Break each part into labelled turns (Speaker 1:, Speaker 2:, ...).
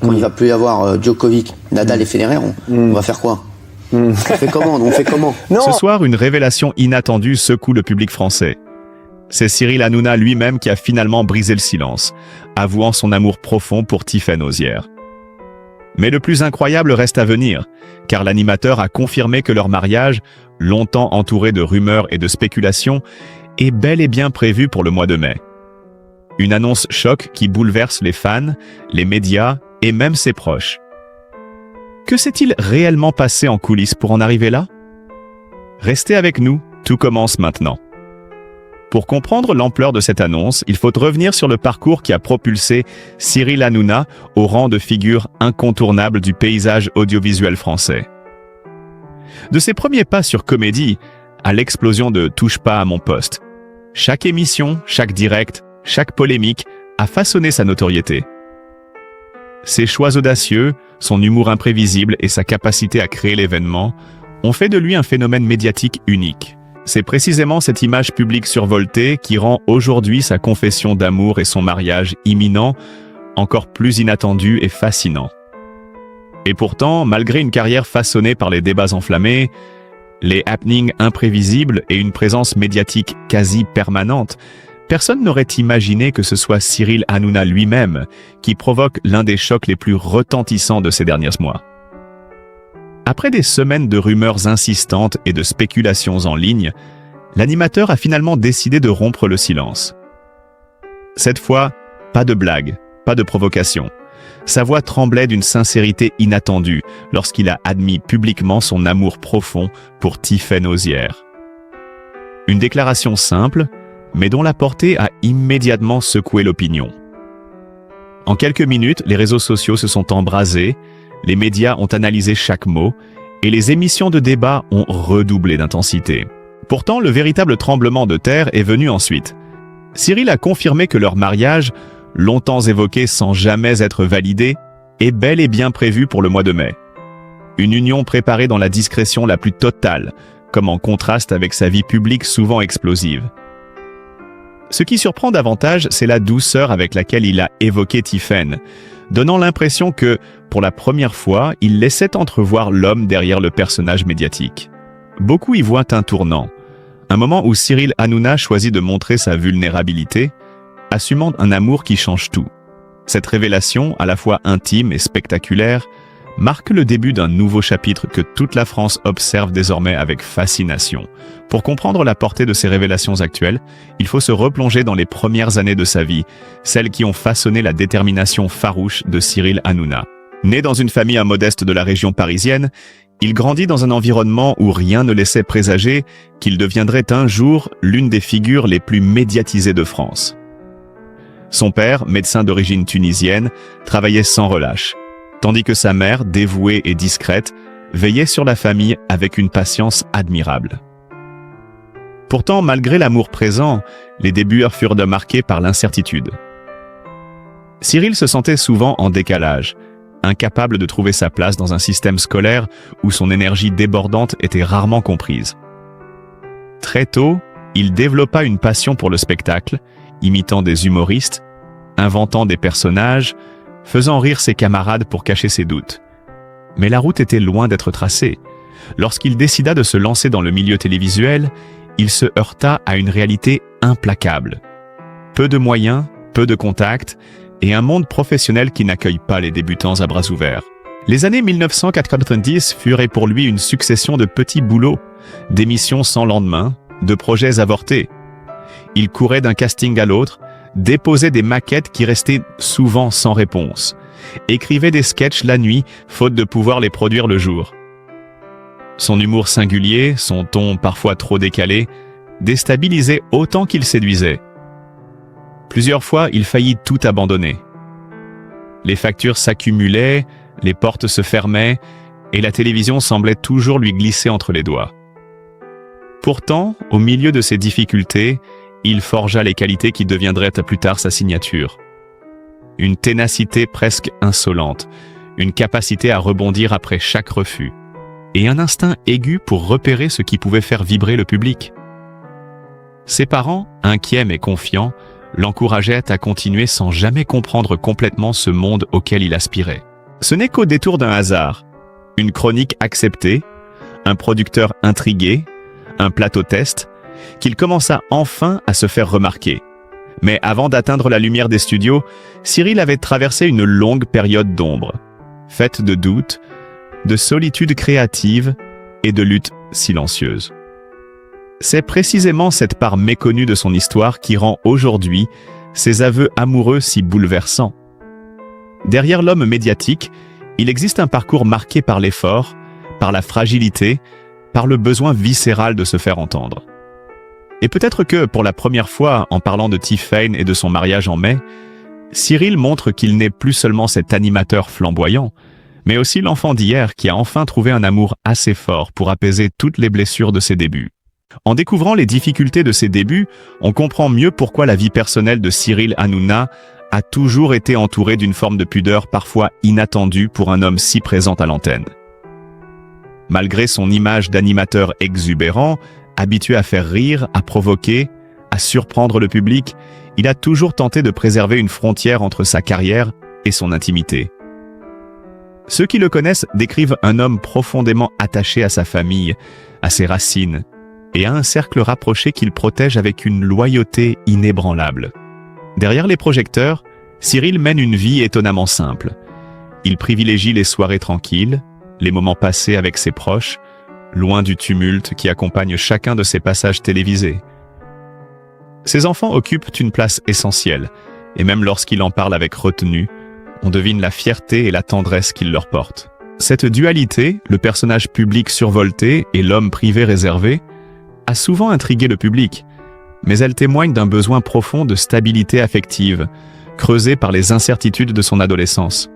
Speaker 1: quand il va plus y avoir Djokovic, Nadal et Federer, on va faire quoi? On fait comment?
Speaker 2: Non. Ce soir, une révélation inattendue secoue le public français. C'est Cyril Hanouna lui-même qui a finalement brisé le silence, avouant son amour profond pour Tiffaine Auzière. Mais le plus incroyable reste à venir, car l'animateur a confirmé que leur mariage, longtemps entouré de rumeurs et de spéculations, est bel et bien prévu pour le mois de mai. Une annonce choc qui bouleverse les fans, les médias et même ses proches. Que s'est-il réellement passé en coulisses pour en arriver là? Restez avec nous, tout commence maintenant. Pour comprendre l'ampleur de cette annonce, il faut revenir sur le parcours qui a propulsé Cyril Hanouna au rang de figure incontournable du paysage audiovisuel français. De ses premiers pas sur Comédie à l'explosion de Touche pas à mon poste, chaque émission, chaque direct, chaque polémique a façonné sa notoriété. Ses choix audacieux, son humour imprévisible et sa capacité à créer l'événement ont fait de lui un phénomène médiatique unique. C'est précisément cette image publique survoltée qui rend aujourd'hui sa confession d'amour et son mariage imminent encore plus inattendu et fascinant. Et pourtant, malgré une carrière façonnée par les débats enflammés, les happenings imprévisibles et une présence médiatique quasi permanente, personne n'aurait imaginé que ce soit Cyril Hanouna lui-même qui provoque l'un des chocs les plus retentissants de ces derniers mois. Après des semaines de rumeurs insistantes et de spéculations en ligne, l'animateur a finalement décidé de rompre le silence. Cette fois, pas de blague, pas de provocation. Sa voix tremblait d'une sincérité inattendue lorsqu'il a admis publiquement son amour profond pour Tiffaine Auzière. Une déclaration simple, mais dont la portée a immédiatement secoué l'opinion. En quelques minutes, les réseaux sociaux se sont embrasés, les médias ont analysé chaque mot, et les émissions de débat ont redoublé d'intensité. Pourtant, le véritable tremblement de terre est venu ensuite. Cyril a confirmé que leur mariage, longtemps évoqué sans jamais être validé, est bel et bien prévu pour le mois de mai. Une union préparée dans la discrétion la plus totale, comme en contraste avec sa vie publique souvent explosive. Ce qui surprend davantage, c'est la douceur avec laquelle il a évoqué Tiffaine, donnant l'impression que, pour la première fois, il laissait entrevoir l'homme derrière le personnage médiatique. Beaucoup y voient un tournant, un moment où Cyril Hanouna choisit de montrer sa vulnérabilité, assumant un amour qui change tout. Cette révélation, à la fois intime et spectaculaire, marque le début d'un nouveau chapitre que toute la France observe désormais avec fascination. Pour comprendre la portée de ces révélations actuelles, il faut se replonger dans les premières années de sa vie, celles qui ont façonné la détermination farouche de Cyril Hanouna. Né dans une famille modeste de la région parisienne, il grandit dans un environnement où rien ne laissait présager qu'il deviendrait un jour l'une des figures les plus médiatisées de France. Son père, médecin d'origine tunisienne, travaillait sans relâche, tandis que sa mère, dévouée et discrète, veillait sur la famille avec une patience admirable. Pourtant, malgré l'amour présent, les débuts furent marqués par l'incertitude. Cyril se sentait souvent en décalage, incapable de trouver sa place dans un système scolaire où son énergie débordante était rarement comprise. Très tôt, il développa une passion pour le spectacle, imitant des humoristes, inventant des personnages, faisant rire ses camarades pour cacher ses doutes. Mais la route était loin d'être tracée. Lorsqu'il décida de se lancer dans le milieu télévisuel, il se heurta à une réalité implacable. Peu de moyens, peu de contacts, et un monde professionnel qui n'accueille pas les débutants à bras ouverts. Les années 1990 furent pour lui une succession de petits boulots, d'émissions sans lendemain, de projets avortés. Il courait d'un casting à l'autre, déposait des maquettes qui restaient souvent sans réponse, écrivait des sketchs la nuit, faute de pouvoir les produire le jour. Son humour singulier, son ton parfois trop décalé, déstabilisaient autant qu'il séduisait. Plusieurs fois, il faillit tout abandonner. Les factures s'accumulaient, les portes se fermaient, et la télévision semblait toujours lui glisser entre les doigts. Pourtant, au milieu de ces difficultés, il forgea les qualités qui deviendraient plus tard sa signature. Une ténacité presque insolente, une capacité à rebondir après chaque refus, et un instinct aigu pour repérer ce qui pouvait faire vibrer le public. Ses parents, inquiets mais confiants, l'encourageait à continuer sans jamais comprendre complètement ce monde auquel il aspirait. Ce n'est qu'au détour d'un hasard, une chronique acceptée, un producteur intrigué, un plateau test, qu'il commença enfin à se faire remarquer. Mais avant d'atteindre la lumière des studios, Cyril avait traversé une longue période d'ombre, faite de doutes, de solitude créative et de luttes silencieuses. C'est précisément cette part méconnue de son histoire qui rend aujourd'hui ses aveux amoureux si bouleversants. Derrière l'homme médiatique, il existe un parcours marqué par l'effort, par la fragilité, par le besoin viscéral de se faire entendre. Et peut-être que, pour la première fois, en parlant de Tiffany et de son mariage en mai, Cyril montre qu'il n'est plus seulement cet animateur flamboyant, mais aussi l'enfant d'hier qui a enfin trouvé un amour assez fort pour apaiser toutes les blessures de ses débuts. En découvrant les difficultés de ses débuts, on comprend mieux pourquoi la vie personnelle de Cyril Hanouna a toujours été entourée d'une forme de pudeur parfois inattendue pour un homme si présent à l'antenne. Malgré son image d'animateur exubérant, habitué à faire rire, à provoquer, à surprendre le public, il a toujours tenté de préserver une frontière entre sa carrière et son intimité. Ceux qui le connaissent décrivent un homme profondément attaché à sa famille, à ses racines, et à un cercle rapproché qu'il protège avec une loyauté inébranlable. Derrière les projecteurs, Cyril mène une vie étonnamment simple. Il privilégie les soirées tranquilles, les moments passés avec ses proches, loin du tumulte qui accompagne chacun de ses passages télévisés. Ses enfants occupent une place essentielle, et même lorsqu'il en parle avec retenue, on devine la fierté et la tendresse qu'il leur porte. Cette dualité, le personnage public survolté et l'homme privé réservé, a souvent intrigué le public, mais elle témoigne d'un besoin profond de stabilité affective, creusé par les incertitudes de son adolescence.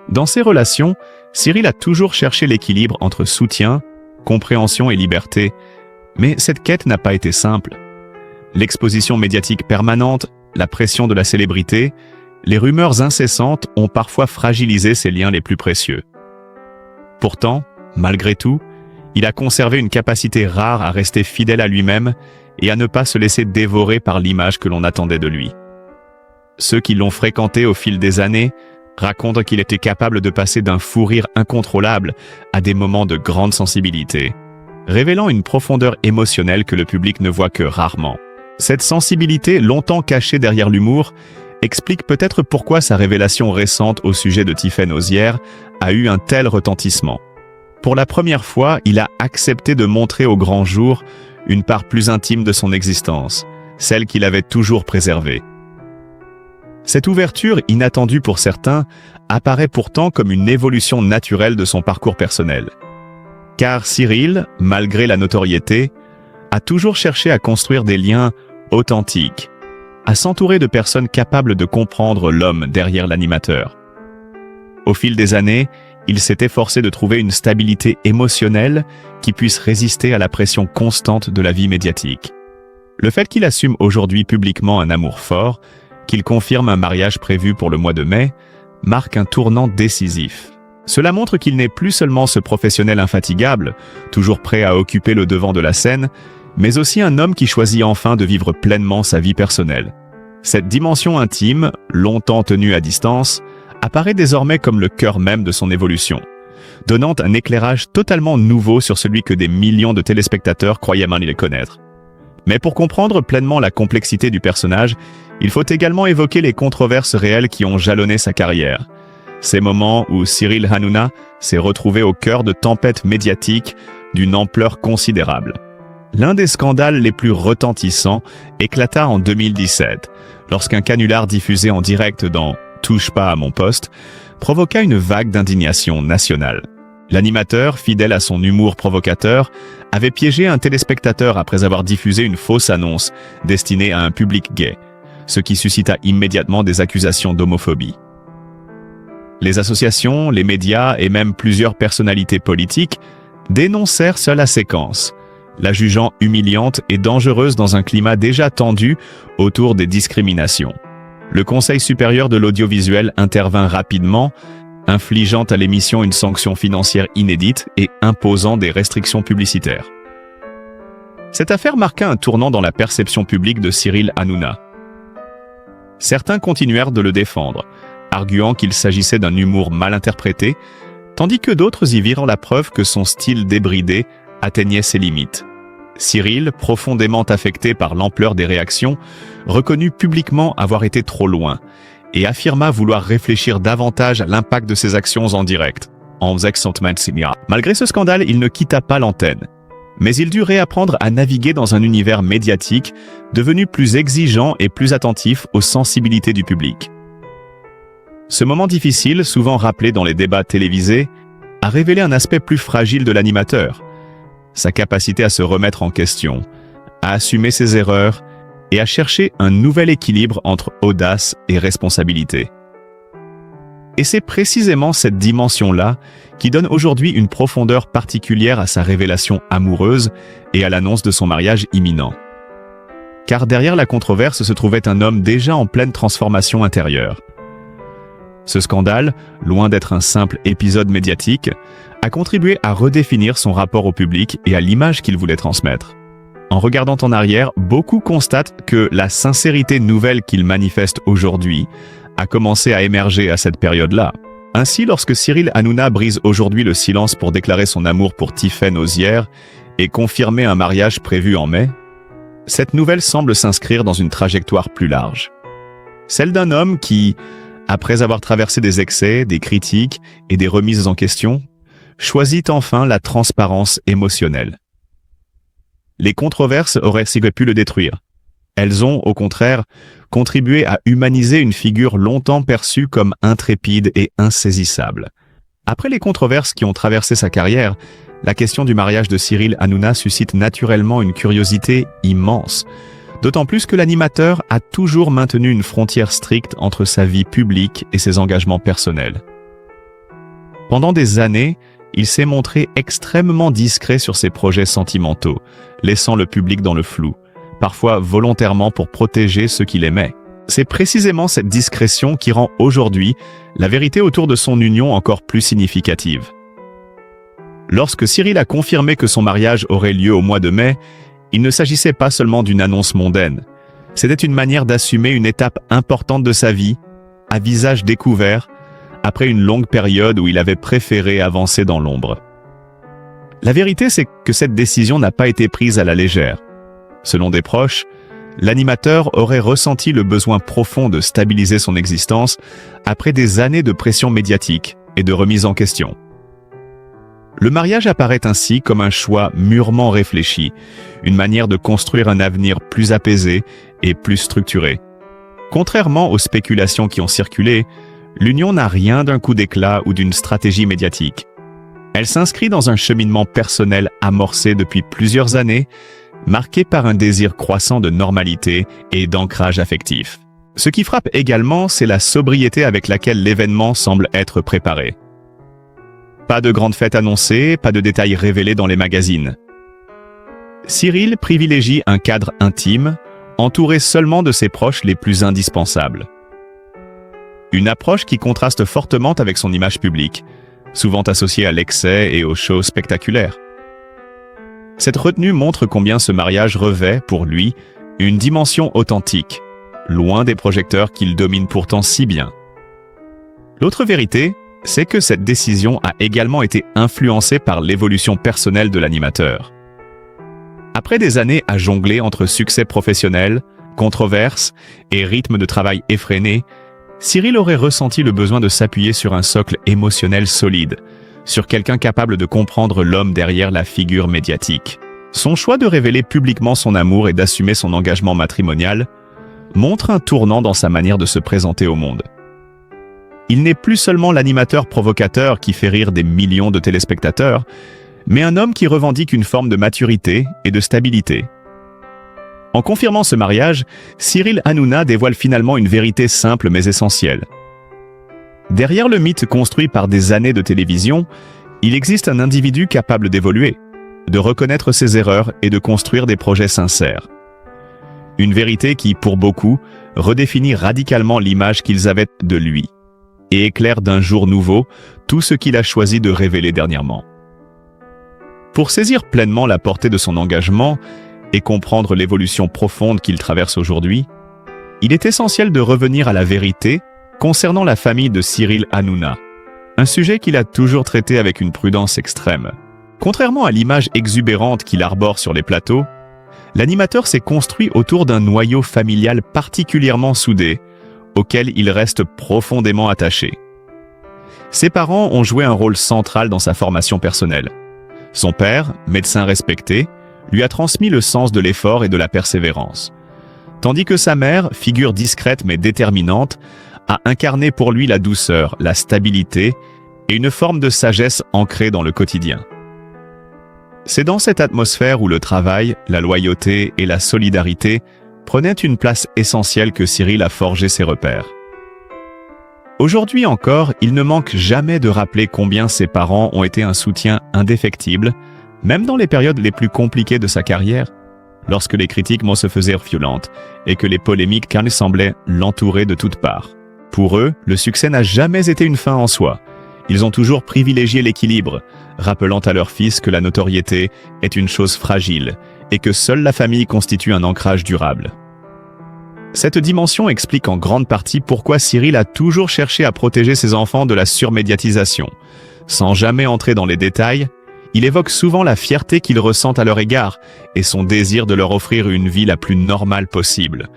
Speaker 2: Dans ses relations, Cyril a toujours cherché l'équilibre entre soutien, compréhension et liberté, mais cette quête n'a pas été simple. L'exposition médiatique permanente, la pression de la célébrité, les rumeurs incessantes ont parfois fragilisé ses liens les plus précieux. Pourtant, malgré tout, il a conservé une capacité rare à rester fidèle à lui-même et à ne pas se laisser dévorer par l'image que l'on attendait de lui. Ceux qui l'ont fréquenté au fil des années racontent qu'il était capable de passer d'un fou rire incontrôlable à des moments de grande sensibilité, révélant une profondeur émotionnelle que le public ne voit que rarement. Cette sensibilité, longtemps cachée derrière l'humour, explique peut-être pourquoi sa révélation récente au sujet de Tiffany Osière a eu un tel retentissement. Pour la première fois, il a accepté de montrer au grand jour une part plus intime de son existence, celle qu'il avait toujours préservée. Cette ouverture, inattendue pour certains, apparaît pourtant comme une évolution naturelle de son parcours personnel. Car Cyril, malgré la notoriété, a toujours cherché à construire des liens authentiques, à s'entourer de personnes capables de comprendre l'homme derrière l'animateur. Au fil des années, il s'est efforcé de trouver une stabilité émotionnelle qui puisse résister à la pression constante de la vie médiatique. Le fait qu'il assume aujourd'hui publiquement un amour fort, qu'il confirme un mariage prévu pour le mois de mai, marque un tournant décisif. Cela montre qu'il n'est plus seulement ce professionnel infatigable, toujours prêt à occuper le devant de la scène, mais aussi un homme qui choisit enfin de vivre pleinement sa vie personnelle. Cette dimension intime, longtemps tenue à distance, apparaît désormais comme le cœur même de son évolution, donnant un éclairage totalement nouveau sur celui que des millions de téléspectateurs croyaient mal le connaître. Mais pour comprendre pleinement la complexité du personnage, il faut également évoquer les controverses réelles qui ont jalonné sa carrière. Ces moments où Cyril Hanouna s'est retrouvé au cœur de tempêtes médiatiques d'une ampleur considérable. L'un des scandales les plus retentissants éclata en 2017, lorsqu'un canular diffusé en direct dans « Touche pas à mon poste » provoqua une vague d'indignation nationale. L'animateur, fidèle à son humour provocateur, avait piégé un téléspectateur après avoir diffusé une fausse annonce destinée à un public gay, ce qui suscita immédiatement des accusations d'homophobie. Les associations, les médias et même plusieurs personnalités politiques dénoncèrent seule la séquence, la jugeant humiliante et dangereuse dans un climat déjà tendu autour des discriminations. Le Conseil supérieur de l'audiovisuel intervint rapidement, infligeant à l'émission une sanction financière inédite et imposant des restrictions publicitaires. Cette affaire marqua un tournant dans la perception publique de Cyril Hanouna. Certains continuèrent de le défendre, arguant qu'il s'agissait d'un humour mal interprété, tandis que d'autres y virent la preuve que son style débridé atteignait ses limites. Cyril, profondément affecté par l'ampleur des réactions, reconnut publiquement avoir été trop loin et affirma vouloir réfléchir davantage à l'impact de ses actions en direct. Malgré ce scandale, il ne quitta pas l'antenne, mais il dut réapprendre à naviguer dans un univers médiatique devenu plus exigeant et plus attentif aux sensibilités du public. Ce moment difficile, souvent rappelé dans les débats télévisés, a révélé un aspect plus fragile de l'animateur, sa capacité à se remettre en question, à assumer ses erreurs et à chercher un nouvel équilibre entre audace et responsabilité. Et c'est précisément cette dimension-là qui donne aujourd'hui une profondeur particulière à sa révélation amoureuse et à l'annonce de son mariage imminent. Car derrière la controverse se trouvait un homme déjà en pleine transformation intérieure. Ce scandale, loin d'être un simple épisode médiatique, a contribué à redéfinir son rapport au public et à l'image qu'il voulait transmettre. En regardant en arrière, beaucoup constatent que la sincérité nouvelle qu'il manifeste aujourd'hui a commencé à émerger à cette période-là. Ainsi, lorsque Cyril Hanouna brise aujourd'hui le silence pour déclarer son amour pour Tiffaine Auzière et confirmer un mariage prévu en mai, cette nouvelle semble s'inscrire dans une trajectoire plus large. Celle d'un homme qui, après avoir traversé des excès, des critiques et des remises en question, choisit enfin la transparence émotionnelle. Les controverses auraient pu le détruire. Elles ont, au contraire, contribué à humaniser une figure longtemps perçue comme intrépide et insaisissable. Après les controverses qui ont traversé sa carrière, la question du mariage de Cyril Hanouna suscite naturellement une curiosité immense, d'autant plus que l'animateur a toujours maintenu une frontière stricte entre sa vie publique et ses engagements personnels. Pendant des années, il s'est montré extrêmement discret sur ses projets sentimentaux, laissant le public dans le flou, parfois volontairement pour protéger ceux qu'il aimait. C'est précisément cette discrétion qui rend aujourd'hui la vérité autour de son union encore plus significative. Lorsque Cyril a confirmé que son mariage aurait lieu au mois de mai, il ne s'agissait pas seulement d'une annonce mondaine. C'était une manière d'assumer une étape importante de sa vie, à visage découvert, après une longue période où il avait préféré avancer dans l'ombre. La vérité, c'est que cette décision n'a pas été prise à la légère. Selon des proches, l'animateur aurait ressenti le besoin profond de stabiliser son existence après des années de pression médiatique et de remise en question. Le mariage apparaît ainsi comme un choix mûrement réfléchi, une manière de construire un avenir plus apaisé et plus structuré. Contrairement aux spéculations qui ont circulé, l'union n'a rien d'un coup d'éclat ou d'une stratégie médiatique. Elle s'inscrit dans un cheminement personnel amorcé depuis plusieurs années, marqué par un désir croissant de normalité et d'ancrage affectif. Ce qui frappe également, c'est la sobriété avec laquelle l'événement semble être préparé. Pas de grandes fêtes annoncées, pas de détails révélés dans les magazines. Cyril privilégie un cadre intime, entouré seulement de ses proches les plus indispensables. Une approche qui contraste fortement avec son image publique, souvent associée à l'excès et aux shows spectaculaires. Cette retenue montre combien ce mariage revêt, pour lui, une dimension authentique, loin des projecteurs qu'il domine pourtant si bien. L'autre vérité, c'est que cette décision a également été influencée par l'évolution personnelle de l'animateur. Après des années à jongler entre succès professionnel, controverses et rythme de travail effréné, Cyril aurait ressenti le besoin de s'appuyer sur un socle émotionnel solide, sur quelqu'un capable de comprendre l'homme derrière la figure médiatique. Son choix de révéler publiquement son amour et d'assumer son engagement matrimonial montre un tournant dans sa manière de se présenter au monde. Il n'est plus seulement l'animateur provocateur qui fait rire des millions de téléspectateurs, mais un homme qui revendique une forme de maturité et de stabilité. En confirmant ce mariage, Cyril Hanouna dévoile finalement une vérité simple mais essentielle. Derrière le mythe construit par des années de télévision, il existe un individu capable d'évoluer, de reconnaître ses erreurs et de construire des projets sincères. Une vérité qui, pour beaucoup, redéfinit radicalement l'image qu'ils avaient de lui et éclaire d'un jour nouveau tout ce qu'il a choisi de révéler dernièrement. Pour saisir pleinement la portée de son engagement et comprendre l'évolution profonde qu'il traverse aujourd'hui, il est essentiel de revenir à la vérité concernant la famille de Cyril Hanouna, un sujet qu'il a toujours traité avec une prudence extrême. Contrairement à l'image exubérante qu'il arbore sur les plateaux, l'animateur s'est construit autour d'un noyau familial particulièrement soudé, auquel il reste profondément attaché. Ses parents ont joué un rôle central dans sa formation personnelle. Son père, médecin respecté, lui a transmis le sens de l'effort et de la persévérance, tandis que sa mère, figure discrète mais déterminante, a incarné pour lui la douceur, la stabilité et une forme de sagesse ancrée dans le quotidien. C'est dans cette atmosphère où le travail, la loyauté et la solidarité prenaient une place essentielle que Cyril a forgé ses repères. Aujourd'hui encore, il ne manque jamais de rappeler combien ses parents ont été un soutien indéfectible, même dans les périodes les plus compliquées de sa carrière, lorsque les critiques se faisaient violentes et que les polémiques semblaient l'entourer de toutes parts. Pour eux, le succès n'a jamais été une fin en soi. Ils ont toujours privilégié l'équilibre, rappelant à leur fils que la notoriété est une chose fragile et que seule la famille constitue un ancrage durable. Cette dimension explique en grande partie pourquoi Cyril a toujours cherché à protéger ses enfants de la surmédiatisation. Sans jamais entrer dans les détails, il évoque souvent la fierté qu'il ressent à leur égard et son désir de leur offrir une vie la plus normale possible,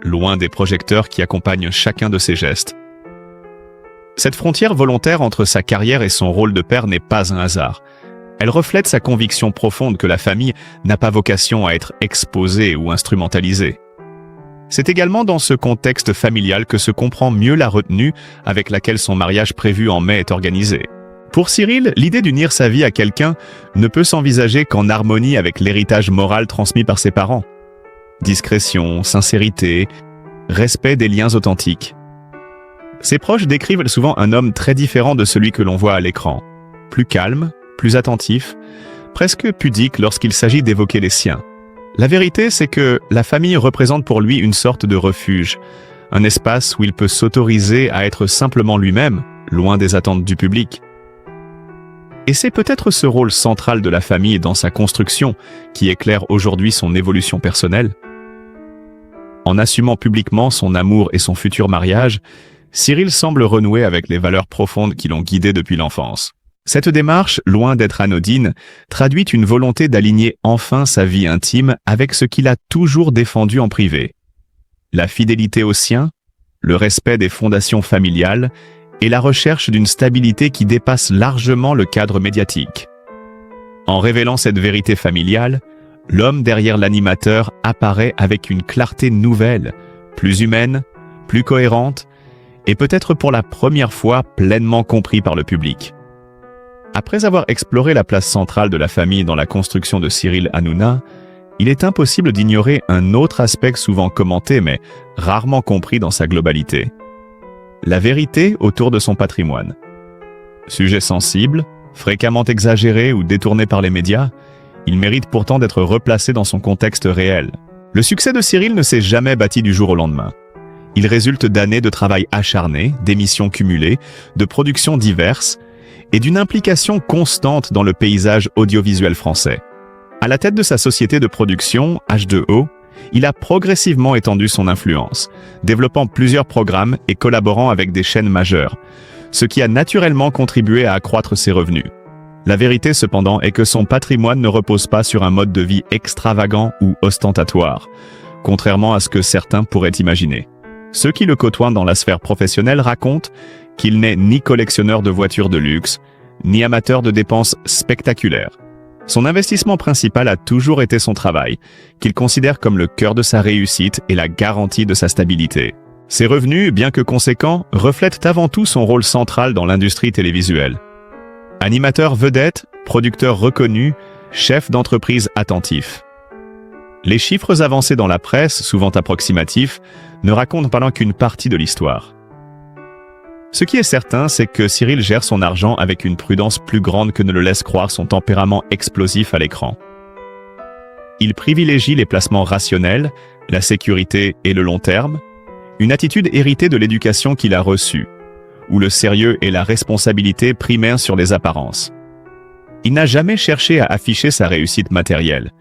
Speaker 2: loin des projecteurs qui accompagnent chacun de ses gestes. Cette frontière volontaire entre sa carrière et son rôle de père n'est pas un hasard. Elle reflète sa conviction profonde que la famille n'a pas vocation à être exposée ou instrumentalisée. C'est également dans ce contexte familial que se comprend mieux la retenue avec laquelle son mariage prévu en mai est organisé. Pour Cyril, l'idée d'unir sa vie à quelqu'un ne peut s'envisager qu'en harmonie avec l'héritage moral transmis par ses parents. Discrétion, sincérité, respect des liens authentiques. Ses proches décrivent souvent un homme très différent de celui que l'on voit à l'écran. Plus calme, plus attentif, presque pudique lorsqu'il s'agit d'évoquer les siens. La vérité, c'est que la famille représente pour lui une sorte de refuge, un espace où il peut s'autoriser à être simplement lui-même, loin des attentes du public. Et c'est peut-être ce rôle central de la famille dans sa construction qui éclaire aujourd'hui son évolution personnelle. En assumant publiquement son amour et son futur mariage, Cyril semble renouer avec les valeurs profondes qui l'ont guidé depuis l'enfance. Cette démarche, loin d'être anodine, traduit une volonté d'aligner enfin sa vie intime avec ce qu'il a toujours défendu en privé. La fidélité aux siens, le respect des fondations familiales et la recherche d'une stabilité qui dépasse largement le cadre médiatique. En révélant cette vérité familiale, l'homme derrière l'animateur apparaît avec une clarté nouvelle, plus humaine, plus cohérente, et peut-être pour la première fois pleinement compris par le public. Après avoir exploré la place centrale de la famille dans la construction de Cyril Hanouna, il est impossible d'ignorer un autre aspect souvent commenté mais rarement compris dans sa globalité. La vérité autour de son patrimoine. Sujet sensible, fréquemment exagéré ou détourné par les médias, il mérite pourtant d'être replacé dans son contexte réel. Le succès de Cyril ne s'est jamais bâti du jour au lendemain. Il résulte d'années de travail acharné, d'émissions cumulées, de productions diverses et d'une implication constante dans le paysage audiovisuel français. À la tête de sa société de production, H2O, il a progressivement étendu son influence, développant plusieurs programmes et collaborant avec des chaînes majeures, ce qui a naturellement contribué à accroître ses revenus. La vérité cependant est que son patrimoine ne repose pas sur un mode de vie extravagant ou ostentatoire, contrairement à ce que certains pourraient imaginer. Ceux qui le côtoient dans la sphère professionnelle racontent qu'il n'est ni collectionneur de voitures de luxe, ni amateur de dépenses spectaculaires. Son investissement principal a toujours été son travail, qu'il considère comme le cœur de sa réussite et la garantie de sa stabilité. Ses revenus, bien que conséquents, reflètent avant tout son rôle central dans l'industrie télévisuelle. Animateur vedette, producteur reconnu, chef d'entreprise attentif. Les chiffres avancés dans la presse, souvent approximatifs, ne racontent pas qu'une partie de l'histoire. Ce qui est certain, c'est que Cyril gère son argent avec une prudence plus grande que ne le laisse croire son tempérament explosif à l'écran. Il privilégie les placements rationnels, la sécurité et le long terme, une attitude héritée de l'éducation qu'il a reçue, où le sérieux et la responsabilité primèrent sur les apparences. Il n'a jamais cherché à afficher sa réussite matérielle.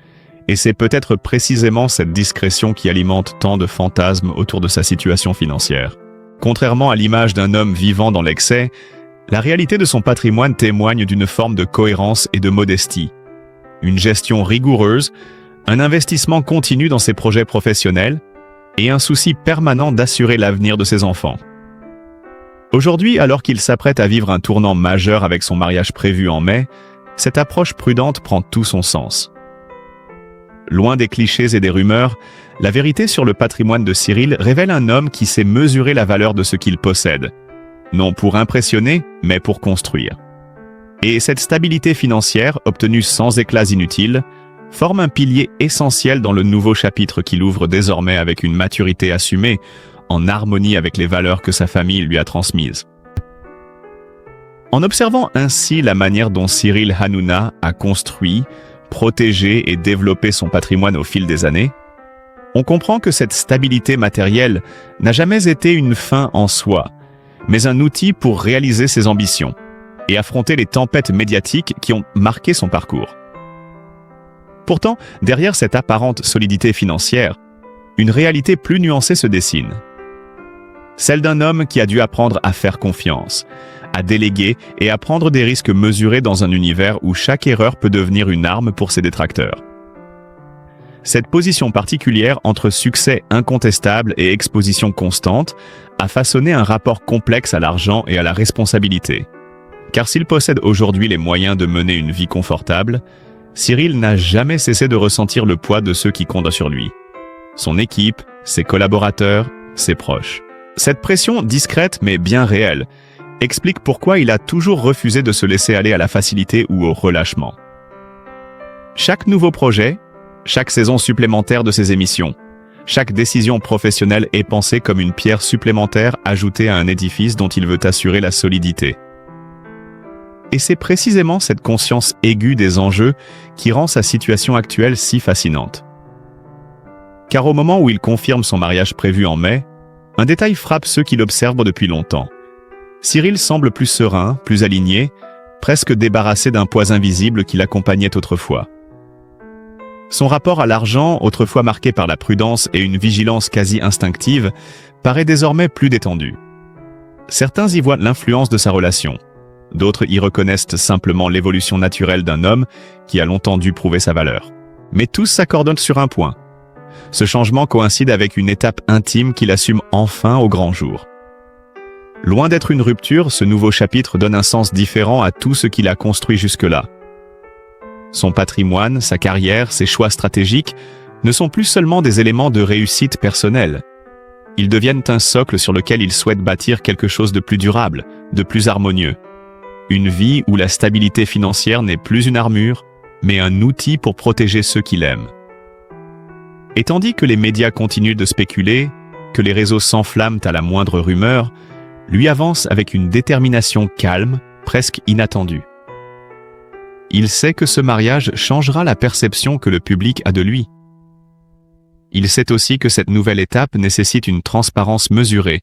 Speaker 2: Et c'est peut-être précisément cette discrétion qui alimente tant de fantasmes autour de sa situation financière. Contrairement à l'image d'un homme vivant dans l'excès, la réalité de son patrimoine témoigne d'une forme de cohérence et de modestie. Une gestion rigoureuse, un investissement continu dans ses projets professionnels et un souci permanent d'assurer l'avenir de ses enfants. Aujourd'hui, alors qu'il s'apprête à vivre un tournant majeur avec son mariage prévu en mai, cette approche prudente prend tout son sens. Loin des clichés et des rumeurs, la vérité sur le patrimoine de Cyril révèle un homme qui sait mesurer la valeur de ce qu'il possède, non pour impressionner, mais pour construire. Et cette stabilité financière, obtenue sans éclats inutiles, forme un pilier essentiel dans le nouveau chapitre qu'il ouvre désormais avec une maturité assumée, en harmonie avec les valeurs que sa famille lui a transmises. En observant ainsi la manière dont Cyril Hanouna a construit, protégé et développé son patrimoine au fil des années, on comprend que cette stabilité matérielle n'a jamais été une fin en soi, mais un outil pour réaliser ses ambitions et affronter les tempêtes médiatiques qui ont marqué son parcours. Pourtant, derrière cette apparente solidité financière, une réalité plus nuancée se dessine. Celle d'un homme qui a dû apprendre à faire confiance, à déléguer et à prendre des risques mesurés dans un univers où chaque erreur peut devenir une arme pour ses détracteurs. Cette position particulière entre succès incontestable et exposition constante a façonné un rapport complexe à l'argent et à la responsabilité. Car s'il possède aujourd'hui les moyens de mener une vie confortable, Cyril n'a jamais cessé de ressentir le poids de ceux qui comptent sur lui. Son équipe, ses collaborateurs, ses proches. Cette pression discrète mais bien réelle explique pourquoi il a toujours refusé de se laisser aller à la facilité ou au relâchement. Chaque nouveau projet, chaque saison supplémentaire de ses émissions, chaque décision professionnelle est pensée comme une pierre supplémentaire ajoutée à un édifice dont il veut assurer la solidité. Et c'est précisément cette conscience aiguë des enjeux qui rend sa situation actuelle si fascinante. Car au moment où il confirme son mariage prévu en mai, un détail frappe ceux qui l'observent depuis longtemps. Cyril semble plus serein, plus aligné, presque débarrassé d'un poids invisible qui l'accompagnait autrefois. Son rapport à l'argent, autrefois marqué par la prudence et une vigilance quasi instinctive, paraît désormais plus détendu. Certains y voient l'influence de sa relation. D'autres y reconnaissent simplement l'évolution naturelle d'un homme qui a longtemps dû prouver sa valeur. Mais tous s'accordent sur un point. Ce changement coïncide avec une étape intime qu'il assume enfin au grand jour. Loin d'être une rupture, ce nouveau chapitre donne un sens différent à tout ce qu'il a construit jusque-là. Son patrimoine, sa carrière, ses choix stratégiques ne sont plus seulement des éléments de réussite personnelle. Ils deviennent un socle sur lequel il souhaite bâtir quelque chose de plus durable, de plus harmonieux. Une vie où la stabilité financière n'est plus une armure, mais un outil pour protéger ceux qu'il aime. Et tandis que les médias continuent de spéculer, que les réseaux s'enflamment à la moindre rumeur, lui avance avec une détermination calme, presque inattendue. Il sait que ce mariage changera la perception que le public a de lui. Il sait aussi que cette nouvelle étape nécessite une transparence mesurée,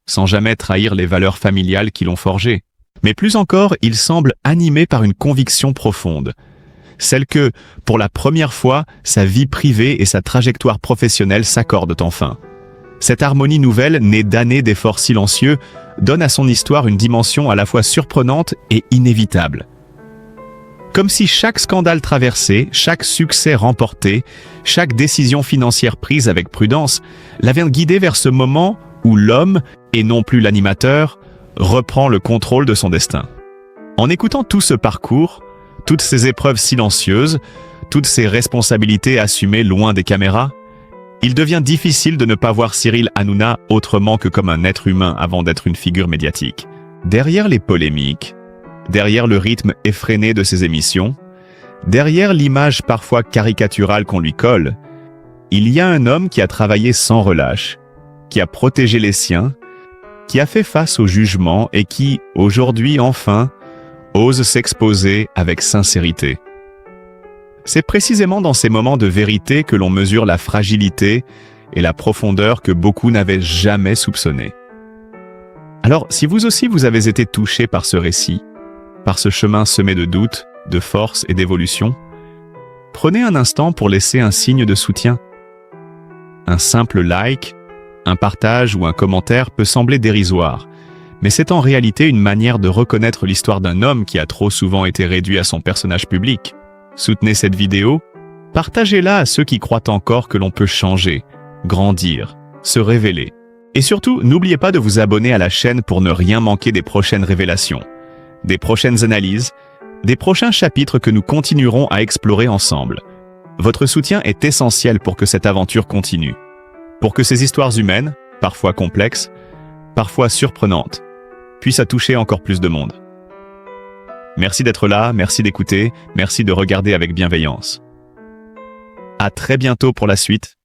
Speaker 2: sans jamais trahir les valeurs familiales qui l'ont forgé. Mais plus encore, il semble animé par une conviction profonde, celle que, pour la première fois, sa vie privée et sa trajectoire professionnelle s'accordent enfin. Cette harmonie nouvelle, née d'années d'efforts silencieux, donne à son histoire une dimension à la fois surprenante et inévitable. Comme si chaque scandale traversé, chaque succès remporté, chaque décision financière prise avec prudence, l'avait guidé vers ce moment où l'homme, et non plus l'animateur, reprend le contrôle de son destin. En écoutant tout ce parcours, toutes ces épreuves silencieuses, toutes ces responsabilités assumées loin des caméras, il devient difficile de ne pas voir Cyril Hanouna autrement que comme un être humain avant d'être une figure médiatique. Derrière les polémiques, derrière le rythme effréné de ses émissions, derrière l'image parfois caricaturale qu'on lui colle, il y a un homme qui a travaillé sans relâche, qui a protégé les siens, qui a fait face au jugement et qui, aujourd'hui enfin, ose s'exposer avec sincérité. C'est précisément dans ces moments de vérité que l'on mesure la fragilité et la profondeur que beaucoup n'avaient jamais soupçonnées. Alors, si vous aussi vous avez été touché par ce récit, par ce chemin semé de doutes, de force et d'évolution, Prenez un instant pour laisser un signe de soutien. Un simple like, un partage ou un commentaire peut sembler dérisoire, mais c'est en réalité une manière de reconnaître l'histoire d'un homme qui a trop souvent été réduit à son personnage public. Soutenez cette vidéo, partagez-la à ceux qui croient encore que l'on peut changer, grandir, se révéler. Et surtout, n'oubliez pas de vous abonner à la chaîne pour ne rien manquer des prochaines révélations, des prochaines analyses, des prochains chapitres que nous continuerons à explorer ensemble. Votre soutien est essentiel pour que cette aventure continue, pour que ces histoires humaines, parfois complexes, parfois surprenantes, puissent toucher encore plus de monde. Merci d'être là, merci d'écouter, merci de regarder avec bienveillance. À très bientôt pour la suite.